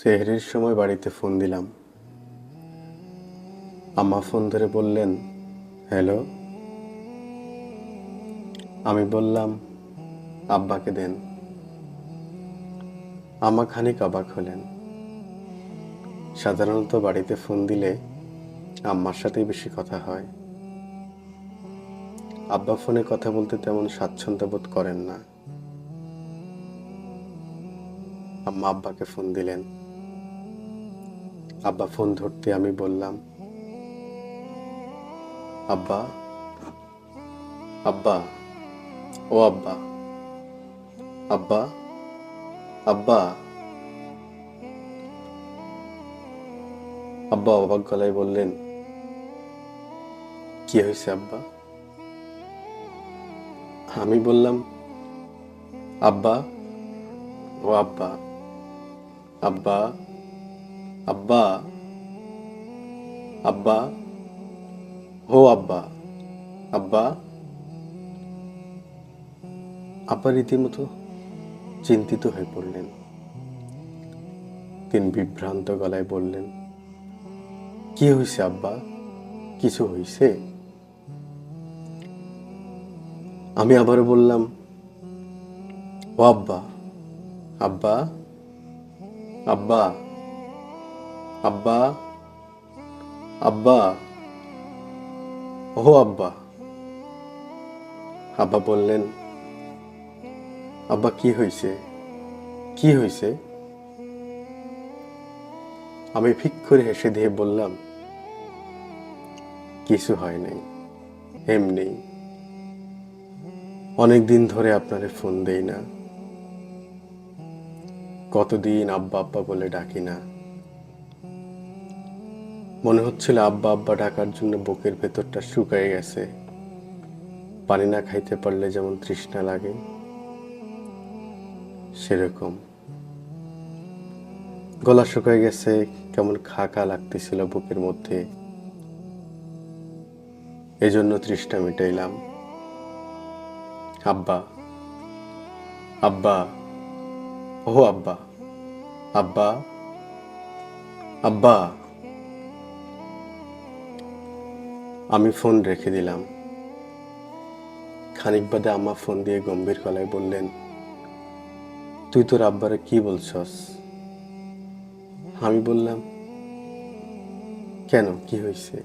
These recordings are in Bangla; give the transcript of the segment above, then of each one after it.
সেহরির সময় বাড়িতে ফোন দিলাম। আম্মা ফোন ধরে বললেন, হ্যালো। আমি বললাম, আব্বাকে দেন। আম্মা খানিক অবাক হলেন। সাধারণত বাড়িতে ফোন দিলে আম্মার সাথেই বেশি কথা হয়। আব্বা ফোনে কথা বলতে তেমন স্বাচ্ছন্দ্য বোধ করেন না। আম্মা আব্বাকে ফোন দিলেন। আব্বা ফোন ধরতে আমি বললাম, আব্বা, আব্বা, ও আব্বা, আব্বা, আব্বা। আব্বা অবাক গলায় বললেন, কি হয়েছে আব্বা? আমি বললাম, আব্বা, ও আব্বা, আব্বা, আব্বা, আব্বা, ও আব্বা, আব্বা। আব্বা রীতিমতো চিন্তিত হয়ে পড়লেন। তিনি বিভ্রান্ত গলায় বললেন, কি হয়েছে আব্বা? কিছু হয়েছে? আমি আবারও বললাম, ও আব্বা, আব্বা, আব্বা, আব্বা, আব্বা, ও আব্বা। আব্বা বললেন, আব্বা কি হয়েছে? কি হয়েছে? আমি ফিক করে হেসে দিয়ে বললাম, কিছু হয় নাই, এমনি। অনেকদিন ধরে আপনারে ফোন দেই না, কতদিন আব্বা আব্বা বলে ডাকি না। মনে হচ্ছিল আব্বা আব্বা ডাকার জন্য বুকের ভেতরটা শুকিয়ে গেছে। পানি না খাইতে পারলে যেমন তৃষ্ণা লাগে, সেরকম। গলা শুকিয়ে গেছে, কেমন খাকা লাগতেছিল বুকের মধ্যে। এজন্য তৃষ্ণা মিটাইলাম। আব্বা, আব্বা, ও আব্বা, আব্বা, আব্বা। আমি ফোন রেখে দিলাম। খানিক বাদে আম্মা ফোন দিয়ে গম্ভীর গলায় বললেন, তুই তোর আব্বারে কি বলছস? আমি বললাম, কেন, কি হয়েছে?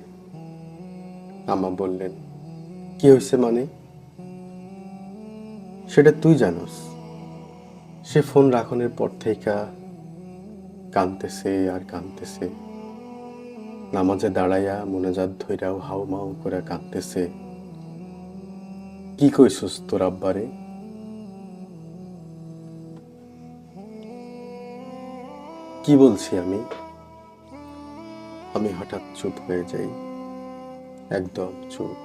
আম্মা বললেন, কি হয়েছে মানে? সেটা তুই জানোস। সে ফোন রাখনের পর থেকে কাঁদতেছে আর কাঁদতেছে। নামাজে দাঁড়াইয়া মোনাজাত ধইরাও হাউ মাউ করে কাঁদতেছে। কি কইছস তোর আব্বারে? কি বলছি আমি? আমি হঠাৎ চুপ হয়ে যাই, একদম চুপ।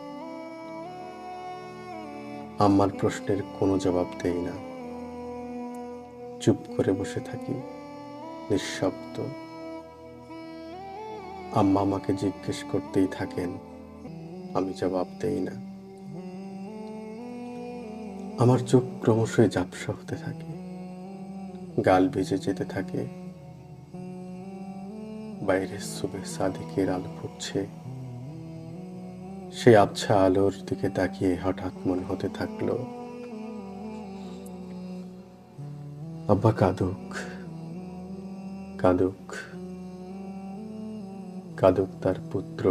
আম্মার প্রশ্নের কোনো জবাব দেই না, চুপ করে বসে থাকি, নিঃশব্দ। আম্মা আমাকে জিজ্ঞেস করতেই থাকেন, আমি জবাব দেই না। আমার চোখ ক্রমশই ঝাপসা হতে থাকে, গাল ভিজে যেতে থাকে। বাইরে সুবে সাদিকের আলো ফুটছে। সেই আবছা আলোর দিকে তাকিয়ে হঠাৎ মনে হতে থাকলো, আব্বা কাঁদুক, কাঁদুক, কাঁদুক তার পুত্র।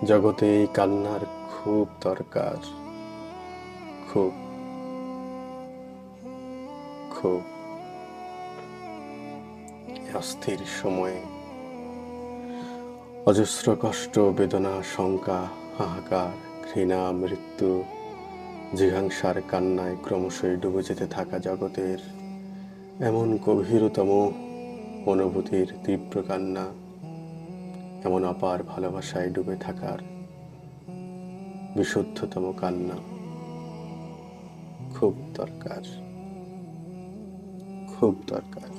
জগতে এই কান্নার খুব দরকার, খুব, খুব। অস্থির সময়ে অজস্র কষ্ট, বেদনা, শঙ্কা, হাহাকার, ঘৃণা, মৃত্যু, জিঘাংসার কান্নায় ক্রমশই ডুবে যেতে থাকা জগতের এমন গভীরতম অনুভূতির তীব্র কান্না, এমন অপার ভালোবাসায় ডুবে থাকার বিশুদ্ধতম কান্না খুব দরকার, খুব দরকার।